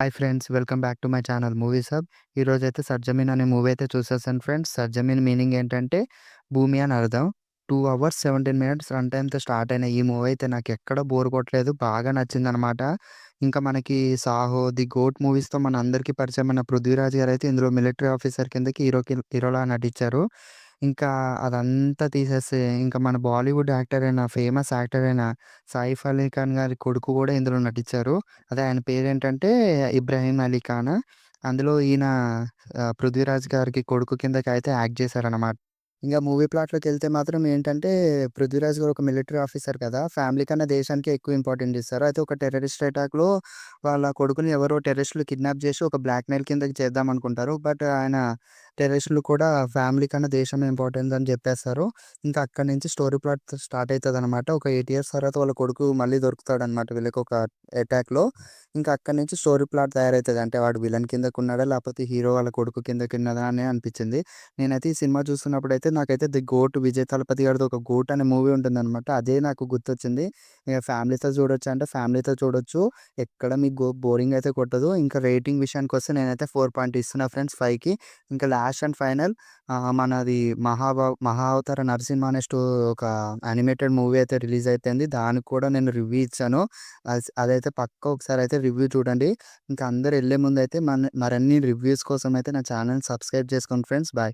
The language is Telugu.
Hi friends, welcome back to my channel movies hub. ఈరోజైతే 'సర్జమీన్' అనే మూవీ అయితే చూసేసాను ఫ్రెండ్స్. 'సర్జమీన్' మీనింగ్ ఏంటంటే భూమి అని అర్థం. 2 అవర్స్ 17 మినిట్స్ రన్ టైమ్‌తో స్టార్ట్ అయిన ఈ మూవీ అయితే నాకెక్కడ బోర్ కొట్టలేదు. బాగా నచ్చిందనమాట. ఇంకా మనకి 'సాహో', 'ది గోట్' మూవీస్‌తో మనందరికీ పరిచయమైన 'పృథ్వీరాజ్' గారైతే ఇందులో మిలిటరీ ఆఫీసర్ కిందకి హీరోలా నటించారు. ఇంకా అదంతా తీసేసి ఇంకా మన బాలీవుడ్ యాక్టర్ అయిన, ఫేమస్ యాక్టర్ అయిన సైఫ్ అలీ ఖాన్ గారి కొడుకు గూడా ఇందులో నటించారు. అదే ఆయన పేరేంటంటే ఇబ్రాహీం అలీ ఖాన్. అందులో ఈయన 'పృథ్వీరాజ్' గారికి కొడుకు కిందకైతే యాక్ట్ చేశారనమాట. ఇంగ మూవీ ప్లాట్‌లోకెళ్తే మాత్రం ఏంటంటే 'పృథ్వీరాజ్' గారు ఒక మిలిటరీ ఆఫీసర్ కదా! ఫ్యామిలీ కన్నా దేశానికే ఎక్కువ ఇంపార్టెంట్ ఇస్తారు. అయితే ఒక టెర్రరిస్ట్ అటాక్‌లో వాళ్ళ కొడుకుని ఎవరో టెర్రరిస్టులు కిడ్నాప్ జేసి ఒక బ్లాక్‌మెయిల్ కిందకి చేద్దామనుకుంటారు. బట్ ఆయన టెర్రరిస్టులు కూడా ఫ్యామిలీ కన్నా దేశమే ఇంపార్టెంట్ అని జెప్పేస్తారు. ఇంకా అక్కడి నుంచి స్టోరీ ప్లాట్ స్టార్ట్ అయితదనమాట. ఒక 8 ఇయర్స్ తర్వాత వాళ్ళ కొడుకు మళ్ళీ దొరుకుతాడనమాట వీళ్ళకొక అటాక్‌లో. ఇంకా అక్కడి నుంచి స్టోరీ ప్లాట్ తయారైతది. అంటే వాడు విలన్ కిందకున్నాడా? లేపోతే హీరో వాళ్ళ కొడుకు కిందకున్నదా అని అనిపిచ్చింది. నేనైతే ఈ సినిమా చూస్తున్నప్పుడైతే నాకైతే 'ది గోట్' విజయ్ తలపతి గారిది ఒక 'గోట్' అనే మూవీ ఉంటుందనమాట. అదే నాకు గుర్తొచ్చింది. ఇగ ఫ్యామిలీతో చూడొచ్చా అంటే ఫ్యామిలీతో చూడొచ్చు. ఎక్కడ మీకు బోరింగ్ అయితే కొట్టదు. ఇంకా రేటింగ్ విషయానికొస్తే నేనైతే 4 పాయింట్ ఇస్తున్నా ఫ్రెండ్స్ 5కి. ఇంకా లాస్ట్ అండ్ ఫైనల్ మనది 'మహా అవతార నరసింహ' అనే ఒక యానిమేటెడ్ మూవీ అయితే రిలీజ్ అయిపోయింది. దానికి కూడా నేను రివ్యూ ఇచ్చాను. అదైతే పక్కా ఒకసారైతే రివ్యూ చూడండి. ఇంకా అందరూ ఎళ్ళే ముందైతే మరిన్ని రివ్యూస్ కోసం అయితే నా ఛానెల్‌ని సబ్స్క్రైబ్ చేసుకోండి ఫ్రెండ్స్. బాయ్.